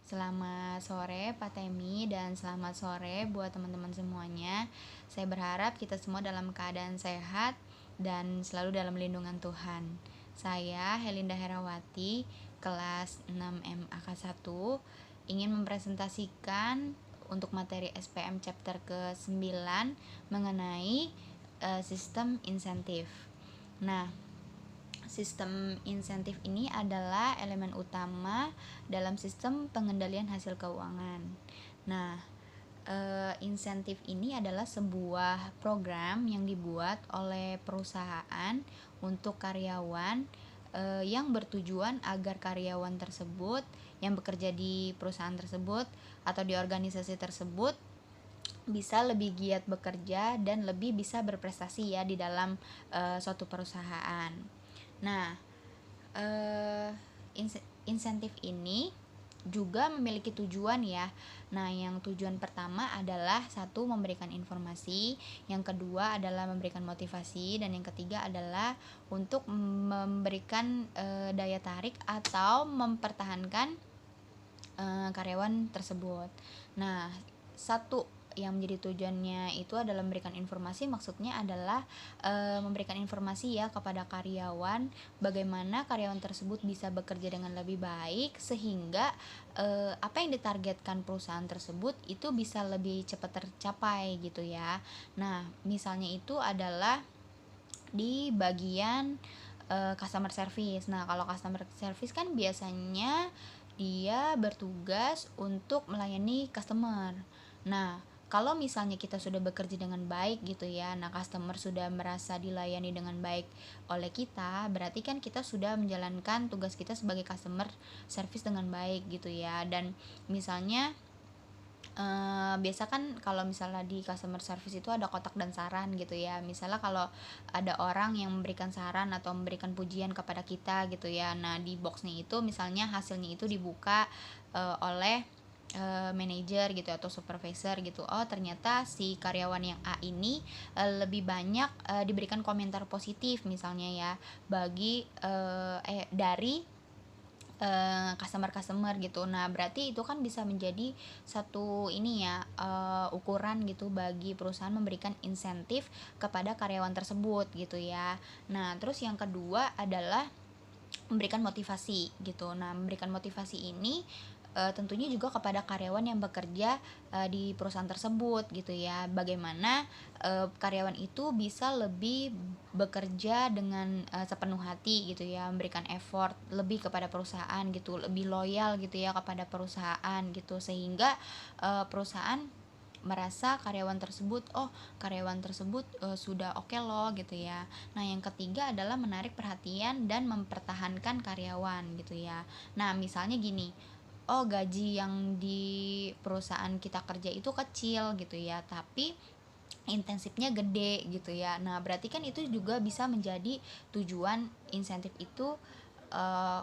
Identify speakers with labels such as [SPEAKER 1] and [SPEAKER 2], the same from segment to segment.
[SPEAKER 1] Selamat sore Pak Temi dan selamat sore buat teman-teman semuanya. Saya berharap kita semua dalam keadaan sehat dan selalu dalam lindungan Tuhan. Saya Helinda Herawati, kelas 6 MAK1, ingin mempresentasikan untuk materi SPM chapter ke-9 mengenai sistem insentif. Nah, sistem insentif ini adalah elemen utama dalam sistem pengendalian hasil keuangan. Nah, insentif ini adalah sebuah program yang dibuat oleh perusahaan untuk karyawan yang bertujuan agar karyawan tersebut yang bekerja di perusahaan tersebut atau di organisasi tersebut bisa lebih giat bekerja dan lebih bisa berprestasi ya di dalam suatu perusahaan. Nah, insentif ini juga memiliki tujuan ya. Nah, yang tujuan pertama adalah satu, memberikan informasi, yang kedua adalah memberikan motivasi, dan yang ketiga adalah untuk memberikan daya tarik atau mempertahankan karyawan tersebut. Nah, satu yang menjadi tujuannya itu adalah memberikan informasi, maksudnya adalah memberikan informasi ya kepada karyawan bagaimana karyawan tersebut bisa bekerja dengan lebih baik sehingga apa yang ditargetkan perusahaan tersebut itu bisa lebih cepat tercapai gitu ya. Nah, misalnya itu adalah di bagian customer service. Nah, kalau customer service kan biasanya dia bertugas untuk melayani customer. Nah, kalau misalnya kita sudah bekerja dengan baik gitu ya, nah customer sudah merasa dilayani dengan baik oleh kita, berarti kan kita sudah menjalankan tugas kita sebagai customer service dengan baik gitu ya. Dan misalnya biasa kan kalau misalnya di customer service itu ada kotak dan saran gitu ya. Misalnya kalau ada orang yang memberikan saran atau memberikan pujian kepada kita gitu ya, nah di boxnya itu misalnya hasilnya itu dibuka oleh manajer gitu atau supervisor gitu. Oh, ternyata si karyawan yang A ini lebih banyak diberikan komentar positif misalnya ya bagi dari customer gitu. Nah, berarti itu kan bisa menjadi satu ini ya, ukuran gitu bagi perusahaan memberikan insentif kepada karyawan tersebut gitu ya. Nah, terus yang kedua adalah memberikan motivasi gitu. Nah, memberikan motivasi ini tentunya juga kepada karyawan yang bekerja di perusahaan tersebut gitu ya. Bagaimana karyawan itu bisa lebih bekerja dengan sepenuh hati gitu ya, memberikan effort lebih kepada perusahaan gitu, lebih loyal gitu ya kepada perusahaan gitu, sehingga perusahaan merasa karyawan tersebut sudah oke loh gitu ya. Nah, yang ketiga adalah menarik perhatian dan mempertahankan karyawan gitu ya. Nah, misalnya gini, oh gaji yang di perusahaan kita kerja itu kecil gitu ya, tapi intensifnya gede gitu ya. Nah, berarti kan itu juga bisa menjadi tujuan insentif itu uh,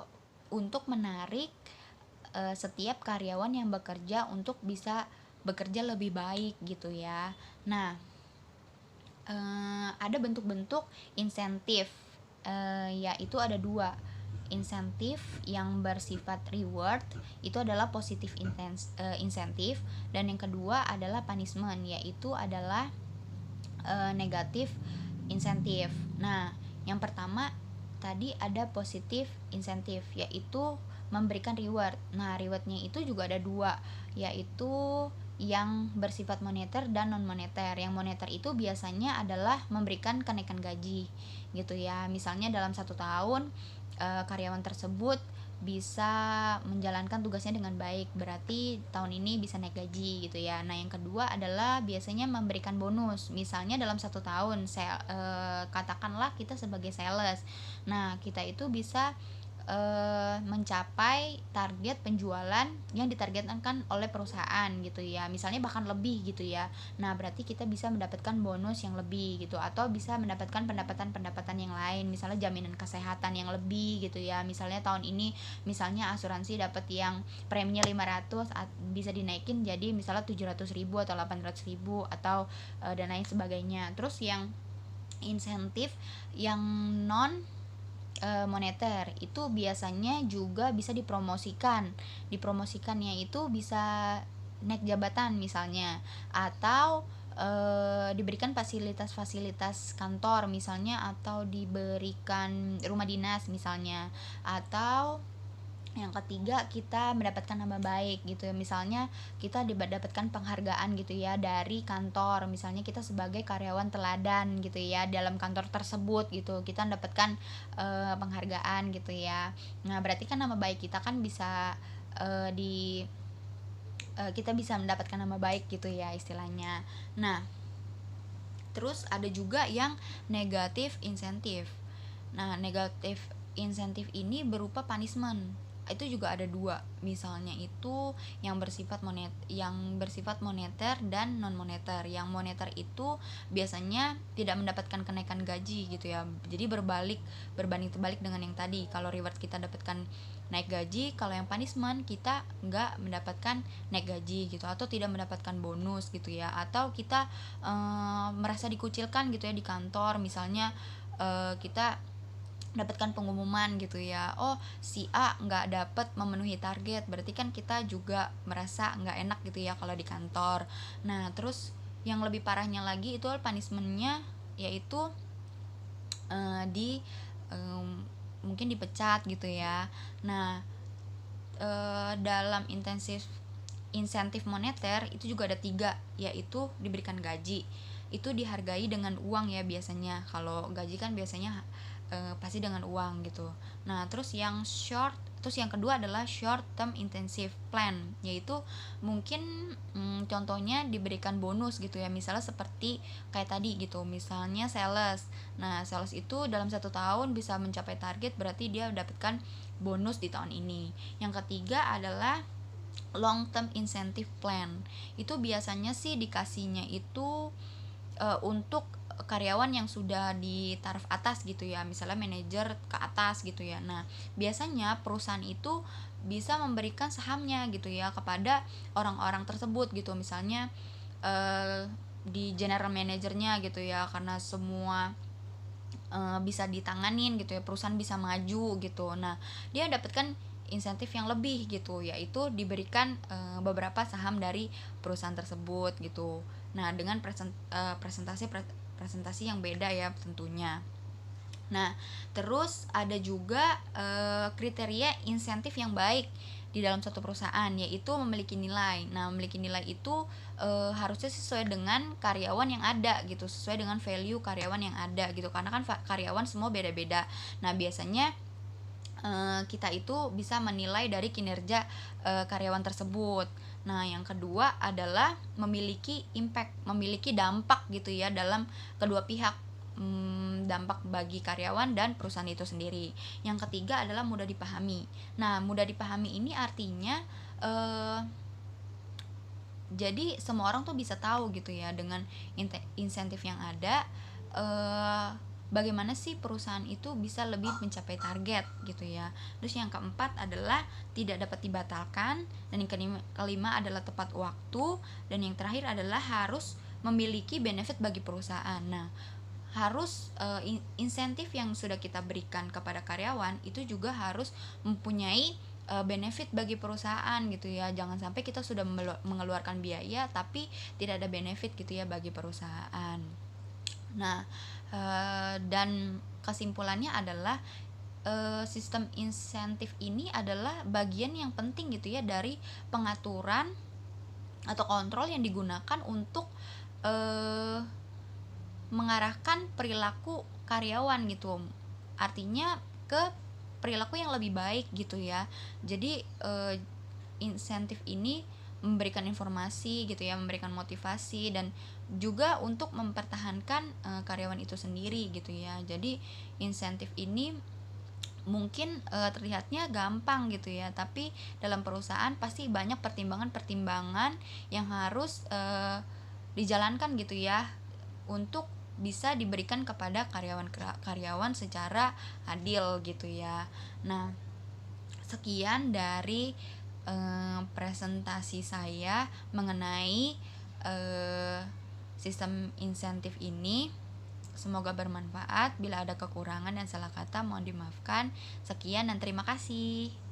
[SPEAKER 1] untuk menarik setiap karyawan yang bekerja untuk bisa bekerja lebih baik gitu ya. Nah, ada bentuk-bentuk insentif, yaitu ada dua. Insentif yang bersifat reward itu adalah positif insentif, dan yang kedua adalah punishment, yaitu adalah negatif insentif. Nah, yang pertama tadi ada positif insentif, yaitu memberikan reward. Nah, rewardnya itu juga ada dua, yaitu yang bersifat moneter dan non moneter. Yang moneter itu biasanya adalah memberikan kenaikan gaji gitu ya. Misalnya dalam 1 tahun karyawan tersebut bisa menjalankan tugasnya dengan baik, berarti tahun ini bisa naik gaji gitu ya. Nah, yang kedua adalah biasanya memberikan bonus. Misalnya dalam 1 tahun katakanlah kita sebagai sales, nah kita itu bisa mencapai target penjualan yang ditargetkan oleh perusahaan gitu ya, misalnya bahkan lebih gitu ya. Nah, berarti kita bisa mendapatkan bonus yang lebih gitu, atau bisa mendapatkan pendapatan-pendapatan yang lain, misalnya jaminan kesehatan yang lebih gitu ya. Misalnya tahun ini misalnya asuransi dapat yang preminya 500, bisa dinaikin jadi misalnya 700.000 atau 800.000 atau dan lain sebagainya. Terus yang insentif yang non moneter itu biasanya juga bisa dipromosikannya itu bisa naik jabatan misalnya, atau diberikan fasilitas-fasilitas kantor misalnya, atau diberikan rumah dinas misalnya, atau yang ketiga kita mendapatkan nama baik gitu ya, misalnya kita dapatkan penghargaan gitu ya dari kantor, misalnya kita sebagai karyawan teladan gitu ya dalam kantor tersebut gitu, kita mendapatkan penghargaan gitu ya. Nah berarti kan nama baik kita kan bisa kita bisa mendapatkan nama baik gitu ya istilahnya. Nah terus ada juga yang negatif insentif. Nah negatif insentif ini berupa punishment, itu juga ada dua, misalnya itu yang bersifat moneter dan non moneter. Yang moneter itu biasanya tidak mendapatkan kenaikan gaji gitu ya, jadi berbanding terbalik dengan yang tadi. Kalau reward kita dapatkan naik gaji, kalau yang punishment kita nggak mendapatkan naik gaji gitu, atau tidak mendapatkan bonus gitu ya, atau kita merasa dikucilkan gitu ya di kantor, misalnya kita dapatkan pengumuman gitu ya, oh si A nggak dapat memenuhi target, berarti kan kita juga merasa nggak enak gitu ya kalau di kantor. Nah terus yang lebih parahnya lagi itu punishmentnya, yaitu di mungkin dipecat gitu ya. Nah dalam insentif moneter itu juga ada 3, yaitu diberikan gaji, itu dihargai dengan uang ya biasanya. Kalau gaji kan biasanya pasti dengan uang gitu. Nah terus yang kedua adalah short term intensive plan, yaitu mungkin contohnya diberikan bonus gitu ya, misalnya seperti kayak tadi gitu, misalnya sales. Nah sales itu dalam 1 tahun bisa mencapai target, berarti dia mendapatkan bonus di tahun ini. Yang ketiga adalah long term incentive plan, itu biasanya sih dikasihnya itu untuk karyawan yang sudah di taraf atas gitu ya, misalnya manajer ke atas gitu ya. Nah biasanya perusahaan itu bisa memberikan sahamnya gitu ya kepada orang-orang tersebut gitu, misalnya di general manajernya gitu ya, karena semua bisa ditanganin gitu ya, perusahaan bisa maju gitu. Nah dia dapatkan insentif yang lebih gitu, yaitu diberikan beberapa saham dari perusahaan tersebut gitu. Nah dengan presentasi yang beda ya tentunya. Nah terus ada juga kriteria insentif yang baik di dalam suatu perusahaan, yaitu memiliki nilai. Nah memiliki nilai itu harusnya sesuai dengan karyawan yang ada gitu, sesuai dengan value karyawan yang ada gitu, karena kan karyawan semua beda-beda. Nah biasanya kita itu bisa menilai dari kinerja karyawan tersebut. Nah yang kedua adalah memiliki impact, memiliki dampak gitu ya dalam kedua pihak, dampak bagi karyawan dan perusahaan itu sendiri. Yang ketiga adalah mudah dipahami. Nah mudah dipahami ini artinya jadi semua orang tuh bisa tahu gitu ya dengan insentif yang ada, bagaimana sih perusahaan itu bisa lebih mencapai target gitu ya. Terus yang keempat adalah tidak dapat dibatalkan, dan yang kelima adalah tepat waktu, dan yang terakhir adalah harus memiliki benefit bagi perusahaan. Nah harus insentif yang sudah kita berikan kepada karyawan itu juga harus mempunyai benefit bagi perusahaan gitu ya. Jangan sampai kita sudah mengeluarkan biaya tapi tidak ada benefit gitu ya bagi perusahaan. Nah dan kesimpulannya adalah sistem insentif ini adalah bagian yang penting gitu ya dari pengaturan atau kontrol yang digunakan untuk mengarahkan perilaku karyawan gitu, artinya ke perilaku yang lebih baik gitu ya. Jadi insentif ini memberikan informasi gitu ya, memberikan motivasi, dan juga untuk mempertahankan karyawan itu sendiri gitu ya. Jadi insentif ini mungkin terlihatnya gampang gitu ya, tapi dalam perusahaan pasti banyak pertimbangan-pertimbangan yang harus dijalankan gitu ya untuk bisa diberikan kepada karyawan secara adil gitu ya. Nah sekian dari presentasi saya mengenai sistem insentif ini. Semoga bermanfaat. Bila ada kekurangan dan salah kata mohon dimaafkan. Sekian dan terima kasih.